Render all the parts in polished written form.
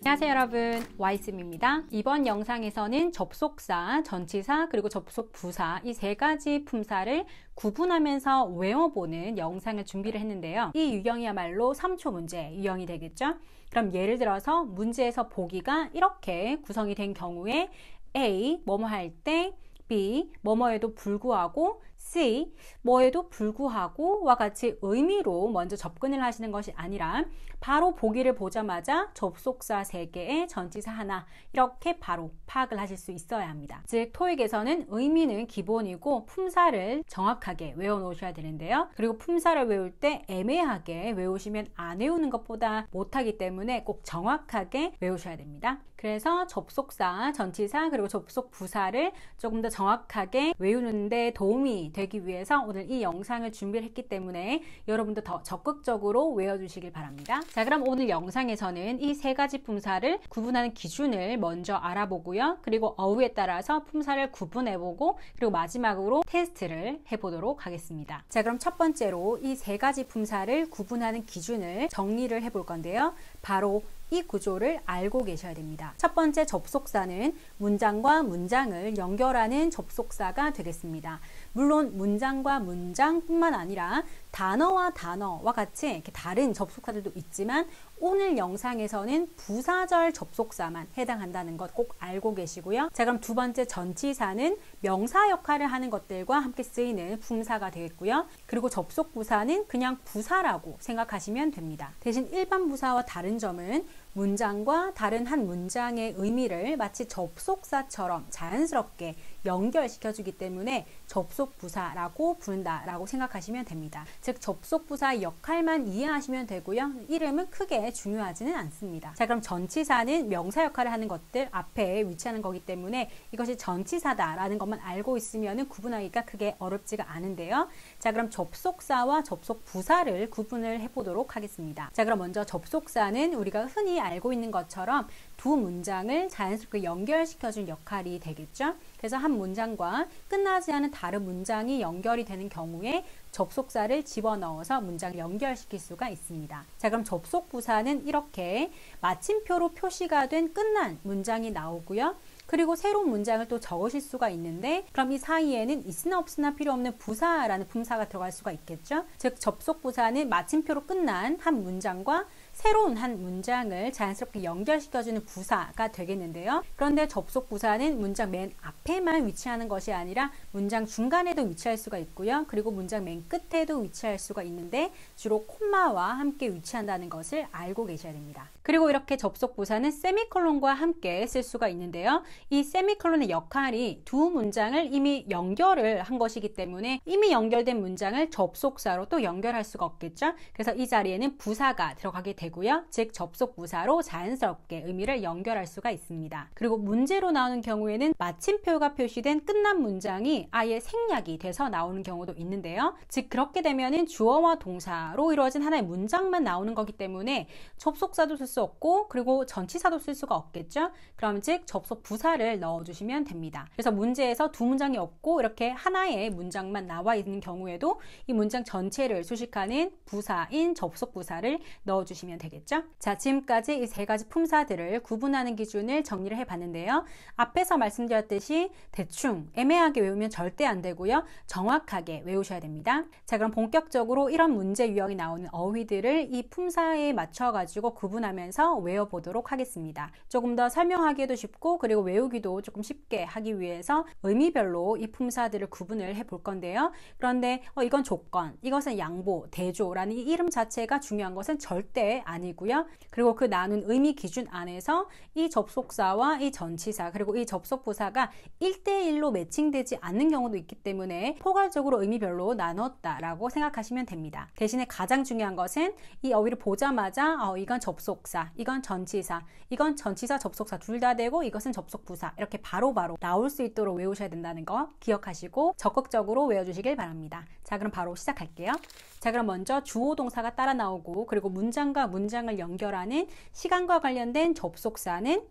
안녕하세요 여러분, 와이쌤입니다. 이번 영상에서는 접속사, 전치사, 그리고 접속부사 이 세 가지 품사를 구분하면서 외워보는 영상을 준비를 했는데요. 이 유형이야말로 3초 문제 유형이 되겠죠? 그럼 예를 들어서 문제에서 보기가 이렇게 구성이 된 경우에 A, 뭐뭐 할 때, B, 뭐뭐에도 불구하고, C, 뭐에도 불구하고 와 같이 의미로 먼저 접근을 하시는 것이 아니라 바로 보기를 보자마자 접속사 3개에 전치사 하나 이렇게 바로 파악을 하실 수 있어야 합니다. 즉 토익에서는 의미는 기본이고 품사를 정확하게 외워 놓으셔야 되는데요. 그리고 품사를 외울 때 애매하게 외우시면 안 외우는 것보다 못하기 때문에 꼭 정확하게 외우셔야 됩니다. 그래서 접속사, 전치사, 그리고 접속부사를 조금 더 정확하게 외우는데 도움이 되기 위해서 오늘 이 영상을 준비를 했기 때문에 여러분도 더 적극적으로 외워주시길 바랍니다. 자, 그럼 오늘 영상에서는 이 세 가지 품사를 구분하는 기준을 먼저 알아보고요. 그리고 어휘에 따라서 품사를 구분해보고 그리고 마지막으로 테스트를 해보도록 하겠습니다. 자, 그럼 첫 번째로 이 세 가지 품사를 구분하는 기준을 정리를 해볼 건데요. 바로 이 구조를 알고 계셔야 됩니다. 첫 번째 접속사는 문장과 문장을 연결하는 접속사가 되겠습니다. 물론 문장과 문장뿐만 아니라 단어와 단어와 같이 이렇게 다른 접속사들도 있지만 오늘 영상에서는 부사절 접속사만 해당한다는 것 꼭 알고 계시고요. 자, 그럼 두 번째 전치사는 명사 역할을 하는 것들과 함께 쓰이는 품사가 되겠고요. 그리고 접속부사는 그냥 부사라고 생각하시면 됩니다. 대신 일반 부사와 다른 점은 문장과 다른 한 문장의 의미를 마치 접속사처럼 자연스럽게 연결시켜주기 때문에 접속부사라고 부른다라고 생각하시면 됩니다. 즉 접속부사의 역할만 이해하시면 되고요. 이름은 크게 중요하지는 않습니다. 자, 그럼 전치사는 명사 역할을 하는 것들 앞에 위치하는 거기 때문에 이것이 전치사다라는 것만 알고 있으면 구분하기가 크게 어렵지가 않은데요. 자, 그럼 접속사와 접속부사를 구분을 해보도록 하겠습니다. 자, 그럼 먼저 접속사는 우리가 흔히 알고 있는 것처럼 두 문장을 자연스럽게 연결시켜준 역할이 되겠죠. 그래서 한 문장과 끝나지 않은 다른 문장이 연결이 되는 경우에 접속사를 집어넣어서 문장을 연결시킬 수가 있습니다. 자, 그럼 접속부사는 이렇게 마침표로 표시가 된 끝난 문장이 나오고요. 그리고 새로운 문장을 또 적으실 수가 있는데 그럼 이 사이에는 있으나 없으나 필요 없는 부사라는 품사가 들어갈 수가 있겠죠. 즉 접속부사는 마침표로 끝난 한 문장과 새로운 한 문장을 자연스럽게 연결시켜주는 부사가 되겠는데요. 그런데 접속부사는 문장 맨 앞에만 위치하는 것이 아니라 문장 중간에도 위치할 수가 있고요. 그리고 문장 맨 끝에도 위치할 수가 있는데 주로 콤마와 함께 위치한다는 것을 알고 계셔야 됩니다. 그리고 이렇게 접속부사는 세미콜론과 함께 쓸 수가 있는데요. 이 세미콜론의 역할이 두 문장을 이미 연결을 한 것이기 때문에 이미 연결된 문장을 접속사로 또 연결할 수가 없겠죠. 그래서 이 자리에는 부사가 들어가게 되고요. 즉 접속부사로 자연스럽게 의미를 연결할 수가 있습니다. 그리고 문제로 나오는 경우에는 마침표가 표시된 끝난 문장이 아예 생략이 돼서 나오는 경우도 있는데요. 즉 그렇게 되면은 주어와 동사로 이루어진 하나의 문장만 나오는 거기 때문에 접속사도 쓸 수 없고 그리고 전치사도 쓸 수가 없겠죠. 그럼 즉 접속부사를 넣어주시면 됩니다. 그래서 문제에서 두 문장이 없고 이렇게 하나의 문장만 나와 있는 경우에도 이 문장 전체를 수식하는 부사인 접속부사를 넣어주시면 되겠죠. 자, 지금까지 이 세 가지 품사들을 구분하는 기준을 정리를 해봤는데요. 앞에서 말씀드렸듯이 대충 애매하게 외우면 절대 안 되고요. 정확하게 외우셔야 됩니다. 자, 그럼 본격적으로 이런 문제 유형이 나오는 어휘들을 이 품사에 맞춰가지고 구분하면서 외워보도록 하겠습니다. 조금 더 설명하기도 쉽고 그리고 외우기도 조금 쉽게 하기 위해서 의미별로 이 품사들을 구분을 해볼 건데요. 그런데 이건 조건, 이것은 양보, 대조라는 이 이름 자체가 중요한 것은 절대 아니고요. 그리고 그 나눈 의미 기준 안에서 이 접속사와 이 전치사 그리고 이 접속부사가 1대1로 매칭되지 않는 경우도 있기 때문에 포괄적으로 의미별로 나눴다라고 생각하시면 됩니다. 대신에 가장 중요한 것은 이 어휘를 보자마자 이건 접속사, 이건 전치사, 이건 전치사 접속사 둘 다 되고 이것은 접속부사 이렇게 바로바로 나올 수 있도록 외우셔야 된다는 거 기억하시고 적극적으로 외워주시길 바랍니다. 자, 그럼 바로 시작할게요. 자, 그럼 먼저 주어 동사가 따라 나오고 그리고 문장과 문장을 연결하는 시간과 관련된 접속사는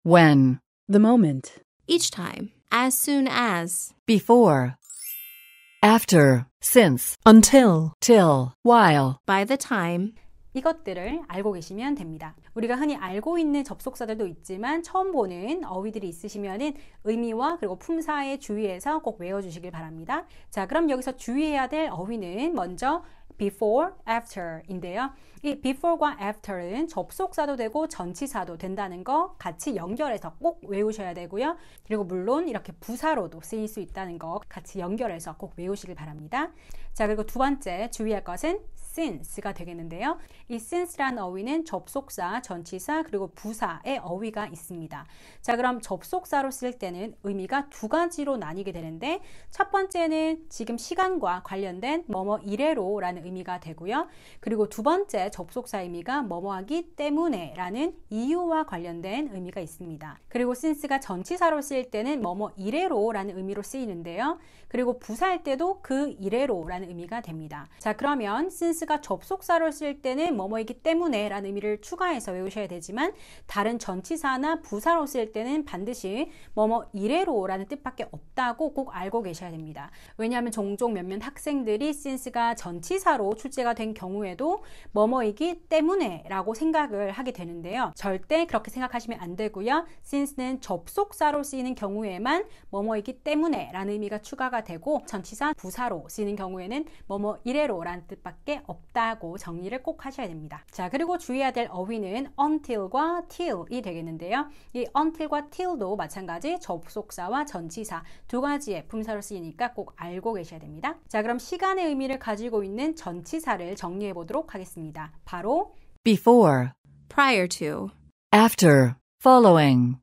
when, the moment, each time, as soon as, before, after, since, until, till, while, by the time, 이것들을 알고 계시면 됩니다. 우리가 흔히 알고 있는 접속사들도 있지만 처음 보는 어휘들이 있으시면은 의미와 그리고 품사에 주의해서 꼭 외워주시길 바랍니다. 자, 그럼 여기서 주의해야 될 어휘는 먼저 before, after인데요. 이 before과 after는 접속사도 되고 전치사도 된다는 거 같이 연결해서 꼭 외우셔야 되고요. 그리고 물론 이렇게 부사로도 쓰일 수 있다는 거 같이 연결해서 꼭 외우시길 바랍니다. 자, 그리고 두 번째 주의할 것은 since가 되겠는데요. 이 since라는 어휘는 접속사, 전치사, 그리고 부사의 어휘가 있습니다. 자, 그럼 접속사로 쓸 때는 의미가 두 가지로 나뉘게 되는데 첫 번째는 지금 시간과 관련된 뭐뭐 이래로 라는 의미가 되고요. 그리고 두 번째 접속사 의미가 뭐뭐하기 때문에 라는 이유와 관련된 의미가 있습니다. 그리고 since가 전치사로 쓰일 때는 뭐뭐 이래로 라는 의미로 쓰이는데요. 그리고 부사할 때도 그 이래로 라는 의미가 됩니다. 자, 그러면 since가 접속사로 쓸 때는 뭐뭐이기 때문에 라는 의미를 추가해서 외우셔야 되지만 다른 전치사나 부사로 쓸 때는 반드시 뭐뭐 이래로 라는 뜻밖에 없다고 꼭 알고 계셔야 됩니다. 왜냐하면 종종 몇몇 학생들이 since가 전치사로 출제가 된 경우에도 뭐뭐이기 때문에 라고 생각을 하게 되는데요. 절대 그렇게 생각하시면 안 되고요. since는 접속사로 쓰이는 경우에만 뭐뭐이기 때문에 라는 의미가 추가가 되고 전치사 부사로 쓰이는 경우에는 뭐뭐 이래로 라는 뜻밖에 없다고 정리를 꼭 하셔야 됩니다. 자, 그리고 주의해야 될 어휘는 until과 till이 되겠는데요. 이 until과 till도 마찬가지 접속사와 전치사 두 가지의 품사로 쓰이니까 꼭 알고 계셔야 됩니다. 자, 그럼 시간의 의미를 가지고 있는 전치사를 정리해 보도록 하겠습니다. 바로 before, prior to, after, following,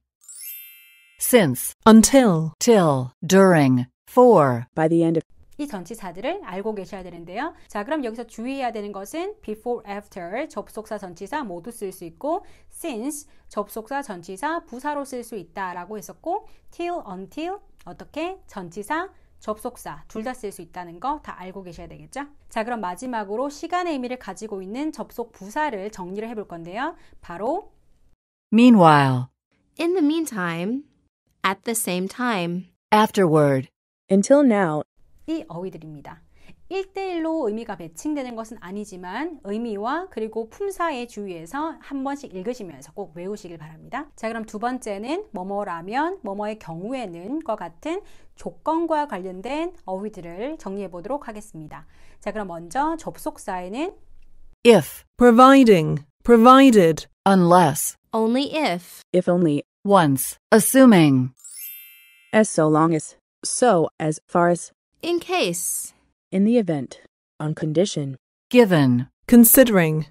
since, until, till, during, for, by the end of, 이 전치사들을 알고 계셔야 되는데요. 자, 그럼 여기서 주의해야 되는 것은 before, after, 접속사, 전치사 모두 쓸 수 있고 since, 접속사, 전치사, 부사로 쓸 수 있다라고 했었고 till, until, 어떻게? 전치사, 접속사 둘 다 쓸 수 있다는 거 다 알고 계셔야 되겠죠? 자, 그럼 마지막으로 시간의 의미를 가지고 있는 접속 부사를 정리를 해볼 건데요. 바로 meanwhile, in the meantime, at the same time, afterward, until now, 이 어휘들입니다. 1대1로 의미가 매칭되는 것은 아니지만 의미와 그리고 품사에 주의해서 한 번씩 읽으시면서 꼭 외우시길 바랍니다. 자, 그럼 두 번째는 뭐뭐라면 뭐뭐의 경우에는 과 같은 조건과 관련된 어휘들을 정리해 보도록 하겠습니다. 자, 그럼 먼저 접속사에는 if, providing, provided, unless, only if, only, once, assuming, as so long as, so as far as, in case, in the event, on condition, given, considering,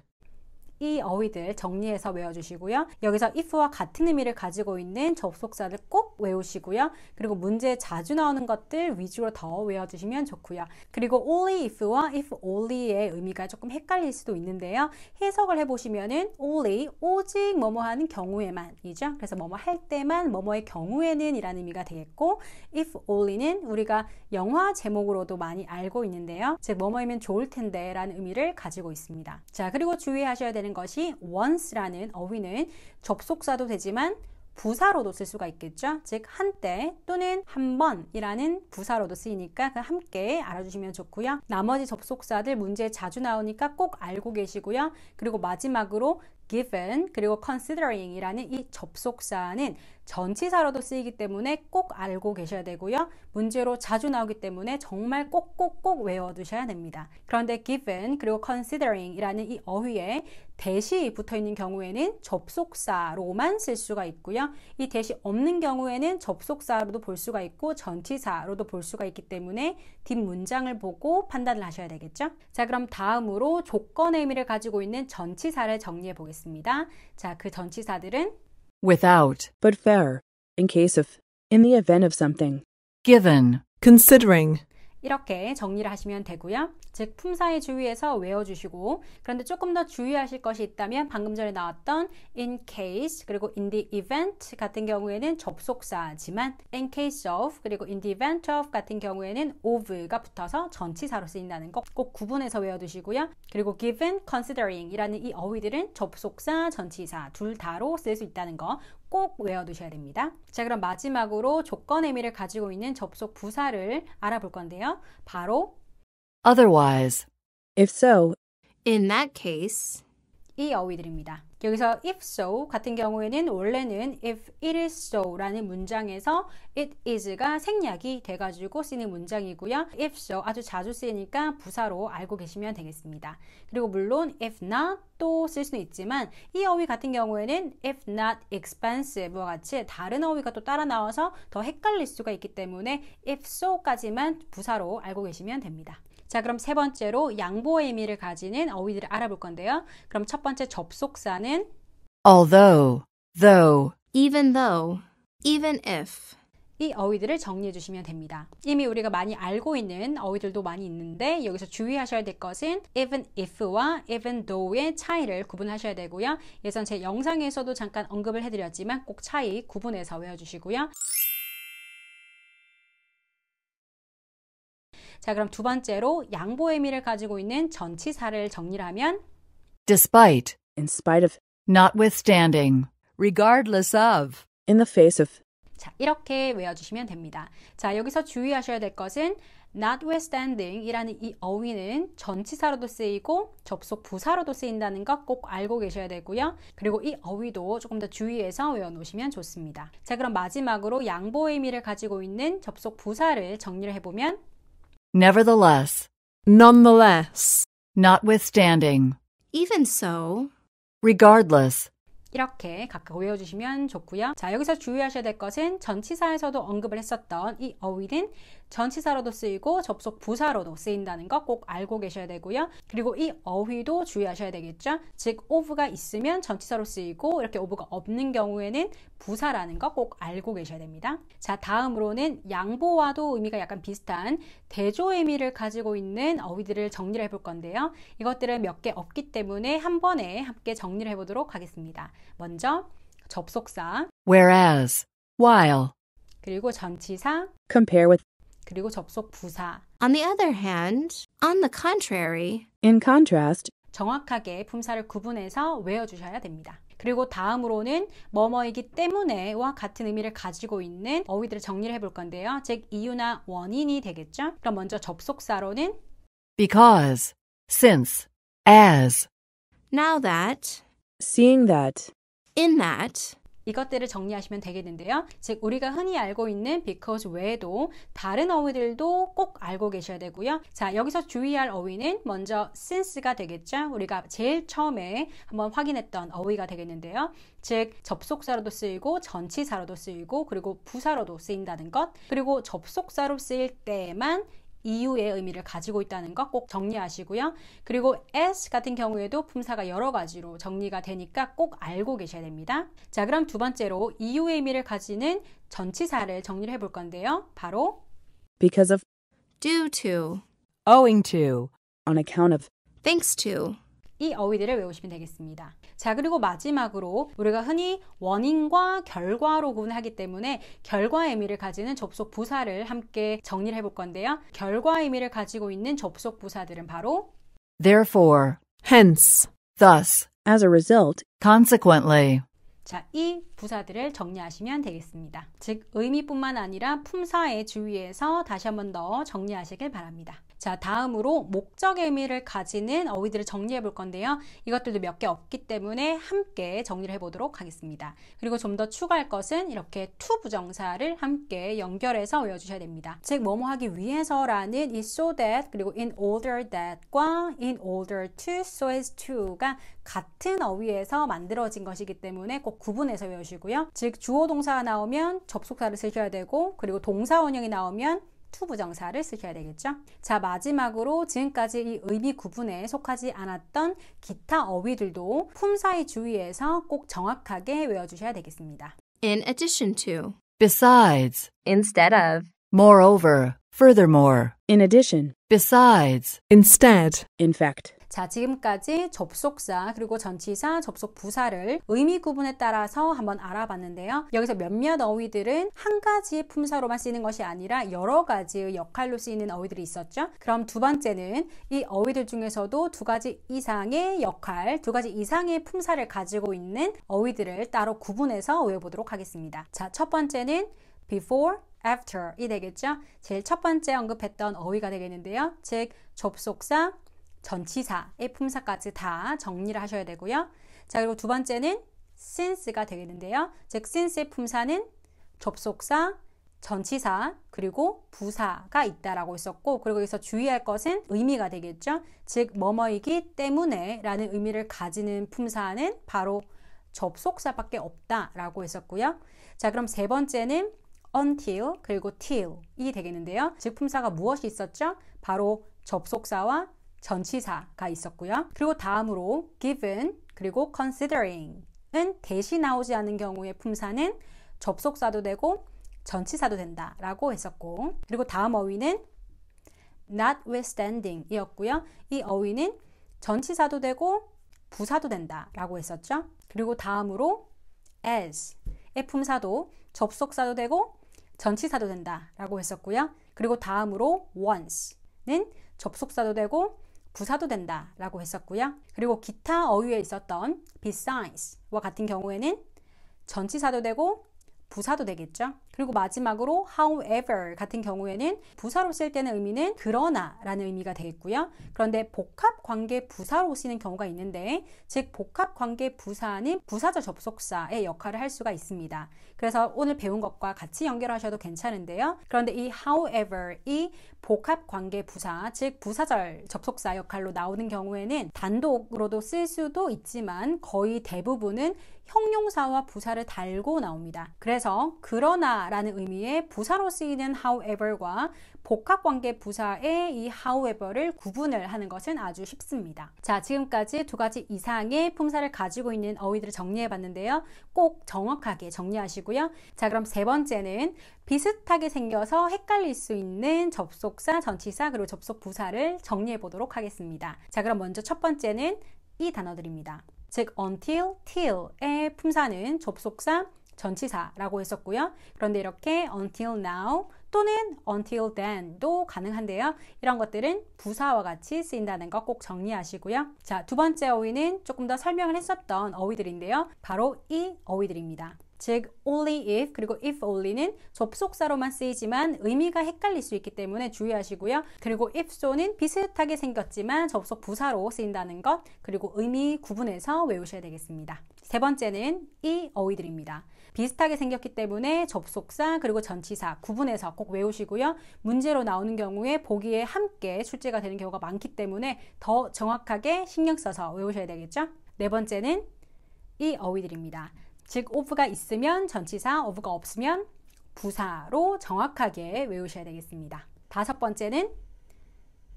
이 어휘들 정리해서 외워주시고요. 여기서 if와 같은 의미를 가지고 있는 접속사를 꼭 외우시고요. 그리고 문제에 자주 나오는 것들 위주로 더 외워주시면 좋고요. 그리고 only if와 if only의 의미가 조금 헷갈릴 수도 있는데요. 해석을 해보시면은 only, 오직 뭐뭐 하는 경우에만이죠. 그래서 뭐뭐 할 때만, 뭐뭐의 경우에는 이라는 의미가 되겠고 if only는 우리가 영화 제목으로도 많이 알고 있는데요. 즉 뭐뭐이면 좋을 텐데 라는 의미를 가지고 있습니다. 자, 그리고 주의하셔야 되는 것이 once라는 어휘는 접속사도 되지만 부사로도 쓸 수가 있겠죠. 즉 한때 또는 한 번이라는 부사로도 쓰이니까 함께 알아주시면 좋고요. 나머지 접속사들 문제에 자주 나오니까 꼭 알고 계시고요. 그리고 마지막으로 given 그리고 considering 이라는 이 접속사는 전치사로도 쓰이기 때문에 꼭 알고 계셔야 되고요. 문제로 자주 나오기 때문에 정말 꼭꼭꼭 외워두셔야 됩니다. 그런데 given 그리고 considering 이라는 이 어휘에 대시 붙어있는 경우에는 접속사로만 쓸 수가 있고요. 이 대시 없는 경우에는 접속사로도 볼 수가 있고 전치사로도 볼 수가 있기 때문에 뒷문장을 보고 판단을 하셔야 되겠죠. 자, 그럼 다음으로 조건의 의미를 가지고 있는 전치사를 정리해 보겠습니다. 자, 그 전치사들은 without, but fair, in case of, in the event of something, given, considering, 이렇게 정리를 하시면 되고요. 즉 품사에 주의해서 외워주시고 그런데 조금 더 주의하실 것이 있다면 방금 전에 나왔던 in case 그리고 in the event 같은 경우에는 접속사지만 in case of 그리고 in the event of 같은 경우에는 of가 붙어서 전치사로 쓰인다는 거 꼭 구분해서 외워두시고요. 그리고 given, considering 이라는 이 어휘들은 접속사, 전치사 둘 다로 쓸 수 있다는 거 꼭 외워두셔야 됩니다. 자, 그럼 마지막으로 조건 의미를 가지고 있는 접속 부사를 알아볼 건데요. 바로 otherwise, if so, in that case, 이 어휘들입니다. 여기서 if so 같은 경우에는 원래는 if it is so 라는 문장에서 it is가 생략이 돼가지고 쓰이는 문장이고요. if so 아주 자주 쓰이니까 부사로 알고 계시면 되겠습니다. 그리고 물론 if not 또 쓸 수는 있지만 이 어휘 같은 경우에는 if not expensive와 같이 다른 어휘가 또 따라 나와서 더 헷갈릴 수가 있기 때문에 if so까지만 부사로 알고 계시면 됩니다. 자, 그럼 세 번째로 양보의 의미를 가지는 어휘들을 알아볼 건데요. 그럼 첫 번째 접속사는 although, though, even though, even if. 이 어휘들을 정리해 주시면 됩니다. 이미 우리가 많이 알고 있는 어휘들도 많이 있는데 여기서 주의하셔야 될 것은 even if와 even though의 차이를 구분하셔야 되고요. 예전 제 영상에서도 잠깐 언급을 해드렸지만 꼭 차이 구분해서 외워주시고요. 자, 그럼 두 번째로 양보의 의미를 가지고 있는 전치사를 정리를 하면 despite, in spite of, notwithstanding, regardless of, in the face of, 자, 이렇게 외워주시면 됩니다. 자, 여기서 주의하셔야 될 것은 notwithstanding 이라는 이 어휘는 전치사로도 쓰이고 접속 부사로도 쓰인다는 것 꼭 알고 계셔야 되고요. 그리고 이 어휘도 조금 더 주의해서 외워놓으시면 좋습니다. 자, 그럼 마지막으로 양보의 의미를 가지고 있는 접속 부사를 정리를 해보면 nevertheless, nonetheless, notwithstanding, Even so, regardless, 이렇게 각각 외워주시면 좋고요. 자, 여기서 주의하셔야 될 것은 전치사에서도 언급을 했었던 이 어휘는 전치사로도 쓰이고 접속 부사로도 쓰인다는 거 꼭 알고 계셔야 되고요. 그리고 이 어휘도 주의하셔야 되겠죠. 즉 of가 있으면 전치사로 쓰이고 이렇게 of가 없는 경우에는 부사라는 거 꼭 알고 계셔야 됩니다. 자, 다음으로는 양보와도 의미가 약간 비슷한 대조의 의미를 가지고 있는 어휘들을 정리를 해볼 건데요. 이것들은 몇 개 없기 때문에 한 번에 함께 정리를 해보도록 하겠습니다. 먼저 접속사, whereas, while, 그리고 전치사, compare with, 그리고 접속 부사. on the other hand, on the contrary, in contrast, 정확하게 품사를 구분해서 외워주셔야 됩니다. 그리고 다음으로는 뭐뭐이기 때문에와 같은 의미를 가지고 있는 어휘들을 정리를 해볼 건데요. 즉 이유나 원인이 되겠죠. 그럼 먼저 접속사로는 because, since, as, now that, seeing that, in that, 이것들을 정리하시면 되겠는데요. 즉 우리가 흔히 알고 있는 because 외에도 다른 어휘들도 꼭 알고 계셔야 되고요. 자, 여기서 주의할 어휘는 먼저 since가 되겠죠. 우리가 제일 처음에 한번 확인했던 어휘가 되겠는데요. 즉 접속사로도 쓰이고 전치사로도 쓰이고 그리고 부사로도 쓰인다는 것, 그리고 접속사로 쓰일 때만 이유의 의미를 가지고 있다는 거 꼭 정리하시고요. 그리고 as 같은 경우에도 품사가 여러 가지로 정리가 되니까 꼭 알고 계셔야 됩니다. 자, 그럼 두 번째로 이유의 의미를 가지는 전치사를 정리를 해볼 건데요. 바로 because of, due to, owing to, on account of, thanks to. 이 어휘들을 외우시면 되겠습니다. 자, 그리고 마지막으로 우리가 흔히 원인과 결과로 구분하기 때문에 결과의 의미를 가지는 접속 부사를 함께 정리를 해볼 건데요. 결과의 의미를 가지고 있는 접속 부사들은 바로 therefore, hence, thus, as a result, consequently, 자, 이 부사들을 정리하시면 되겠습니다. 즉 의미뿐만 아니라 품사에 주의해서 다시 한 번 더 정리하시길 바랍니다. 자, 다음으로 목적의 의미를 가지는 어휘들을 정리해 볼 건데요. 이것들도 몇 개 없기 때문에 함께 정리를 해보도록 하겠습니다. 그리고 좀 더 추가할 것은 이렇게 to 부정사를 함께 연결해서 외워주셔야 됩니다. 즉 뭐뭐 하기 위해서라는 이 so that 그리고 in order that과 in order to, so as to가 같은 어휘에서 만들어진 것이기 때문에 꼭 구분해서 외우시고요. 즉 주어 동사가 나오면 접속사를 쓰셔야 되고 그리고 동사 원형이 나오면 to 부정사를 쓰셔야 되겠죠. 자, 마지막으로 지금까지 이 의미 구분에 속하지 않았던 기타 어휘들도 품사에 주의해서 꼭 정확하게 외워주셔야 되겠습니다. In addition to, besides, instead of, moreover, furthermore, in addition, besides, instead, in fact. 자, 지금까지 접속사 그리고 전치사, 접속 부사를 의미 구분에 따라서 한번 알아봤는데요. 여기서 몇몇 어휘들은 한 가지 품사로만 쓰이는 것이 아니라 여러 가지의 역할로 쓰이는 어휘들이 있었죠. 그럼 두 번째는 이 어휘들 중에서도 두 가지 이상의 역할, 두 가지 이상의 품사를 가지고 있는 어휘들을 따로 구분해서 외워보도록 하겠습니다. 자, 첫 번째는 before, after 이 되겠죠. 제일 첫 번째 언급했던 어휘가 되겠는데요. 즉 접속사 전치사의 품사까지 다 정리를 하셔야 되고요. 자, 그리고 두 번째는 since가 되겠는데요. 즉 since의 품사는 접속사, 전치사, 그리고 부사가 있다라고 했었고, 그리고 여기서 주의할 것은 의미가 되겠죠. 즉 뭐뭐이기 때문에 라는 의미를 가지는 품사는 바로 접속사밖에 없다라고 했었고요. 자, 그럼 세 번째는 until 그리고 till이 되겠는데요. 즉 품사가 무엇이 있었죠? 바로 접속사와 전치사가 있었고요. 그리고 다음으로 given 그리고 considering은 대시 나오지 않는 경우의 품사는 접속사도 되고 전치사도 된다라고 했었고, 그리고 다음 어휘는 notwithstanding 이었고요. 이 어휘는 전치사도 되고 부사도 된다라고 했었죠. 그리고 다음으로 as의 품사도 접속사도 되고 전치사도 된다라고 했었고요. 그리고 다음으로 once는 접속사도 되고 부사도 된다라고 했었고요. 그리고 기타 어휘에 있었던 besides,와 같은 경우에는 전치사도 되고 부사도 되겠죠. 그리고 마지막으로 however 같은 경우에는 부사로 쓸 때는 의미는 그러나 라는 의미가 되겠고요. 그런데 복합관계 부사로 쓰이는 경우가 있는데, 즉 복합관계 부사는 부사절 접속사의 역할을 할 수가 있습니다. 그래서 오늘 배운 것과 같이 연결하셔도 괜찮은데요. 그런데 이 however, 이 복합관계 부사, 즉 부사절 접속사 역할로 나오는 경우에는 단독으로도 쓸 수도 있지만 거의 대부분은 형용사와 부사를 달고 나옵니다. 그래서 그러나 라는 의미의 부사로 쓰이는 however과 복합관계 부사의 이 however를 구분을 하는 것은 아주 쉽습니다. 자, 지금까지 두 가지 이상의 품사를 가지고 있는 어휘들을 정리해 봤는데요. 꼭 정확하게 정리하시고요. 자, 그럼 세 번째는 비슷하게 생겨서 헷갈릴 수 있는 접속사, 전치사, 그리고 접속 부사를 정리해 보도록 하겠습니다. 자, 그럼 먼저 첫 번째는 이 단어들입니다. 즉 until, till의 품사는 접속사, 전치사라고 했었고요. 그런데 이렇게 until now 또는 until then도 가능한데요. 이런 것들은 부사와 같이 쓰인다는 거 꼭 정리하시고요. 자, 두 번째 어휘는 조금 더 설명을 했었던 어휘들인데요. 바로 이 어휘들입니다. 즉 only if 그리고 if only는 접속사로만 쓰이지만 의미가 헷갈릴 수 있기 때문에 주의하시고요. 그리고 if so는 비슷하게 생겼지만 접속 부사로 쓰인다는 것, 그리고 의미 구분해서 외우셔야 되겠습니다. 세 번째는 이 어휘들입니다. 비슷하게 생겼기 때문에 접속사 그리고 전치사 구분해서 꼭 외우시고요. 문제로 나오는 경우에 보기에 함께 출제가 되는 경우가 많기 때문에 더 정확하게 신경 써서 외우셔야 되겠죠. 네 번째는 이 어휘들입니다. 즉 of가 있으면 전치사, of가 없으면 부사로 정확하게 외우셔야 되겠습니다. 다섯 번째는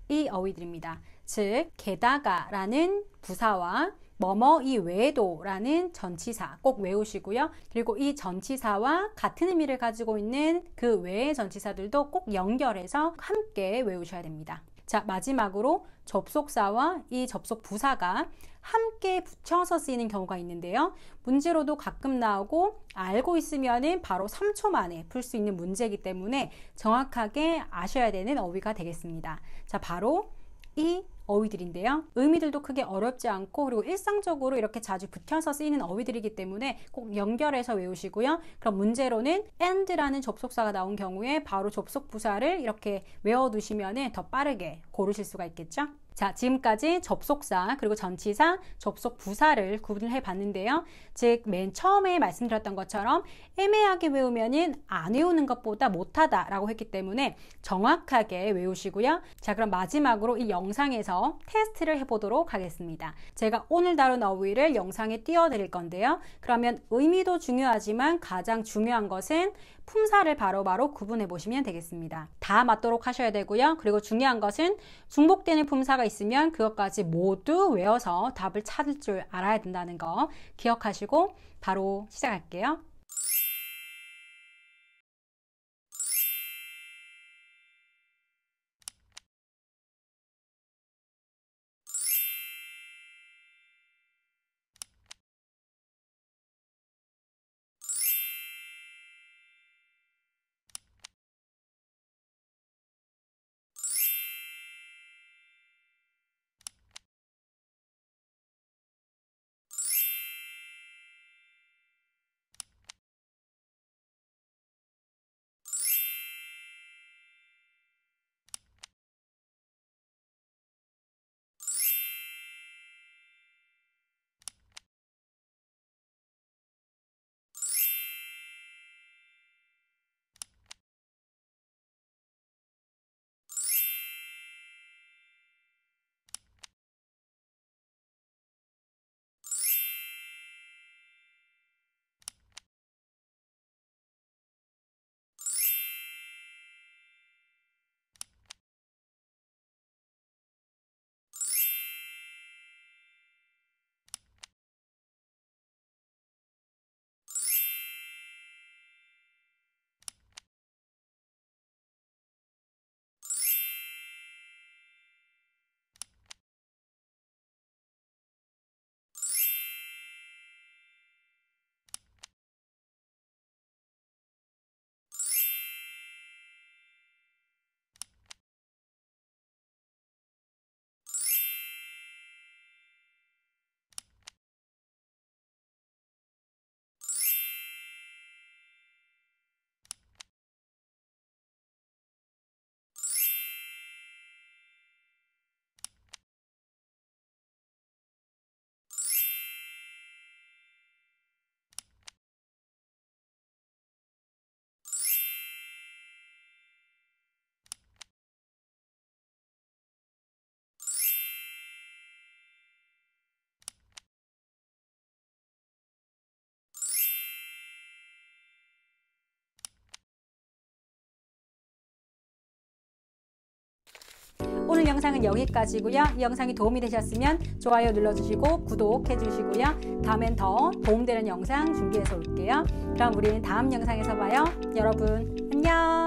이 어휘들입니다. 즉 게다가 라는 부사와 뭐뭐 이 외에도 라는 전치사 꼭 외우시고요. 그리고 이 전치사와 같은 의미를 가지고 있는 그 외의 전치사들도 꼭 연결해서 함께 외우셔야 됩니다. 자, 마지막으로 접속사와 이 접속 부사가 함께 붙여서 쓰이는 경우가 있는데요. 문제로도 가끔 나오고 알고 있으면은 바로 3초 만에 풀 수 있는 문제이기 때문에 정확하게 아셔야 되는 어휘가 되겠습니다. 자, 바로 이 어휘들인데요. 의미들도 크게 어렵지 않고 그리고 일상적으로 이렇게 자주 붙여서 쓰이는 어휘들이기 때문에 꼭 연결해서 외우시고요. 그럼 문제로는 and라는 접속사가 나온 경우에 바로 접속 부사를 이렇게 외워두시면 더 빠르게 고르실 수가 있겠죠. 자, 지금까지 접속사 그리고 전치사, 접속 부사를 구분해 봤는데요. 즉 맨 처음에 말씀드렸던 것처럼 애매하게 외우면은 안 외우는 것보다 못하다라고 했기 때문에 정확하게 외우시고요. 자, 그럼 마지막으로 이 영상에서 테스트를 해보도록 하겠습니다. 제가 오늘 다룬 어휘를 영상에 띄워드릴 건데요. 그러면 의미도 중요하지만 가장 중요한 것은 품사를 바로바로 구분해 보시면 되겠습니다. 다 맞도록 하셔야 되고요. 그리고 중요한 것은 중복되는 품사가 있으면 그것까지 모두 외워서 답을 찾을 줄 알아야 된다는 거 기억하시고 바로 시작할게요. 오늘 영상은 여기까지고요. 이 영상이 도움이 되셨으면 좋아요 눌러주시고 구독해 주시고요. 다음엔 더 도움되는 영상 준비해서 올게요. 그럼 우리는 다음 영상에서 봐요. 여러분 안녕.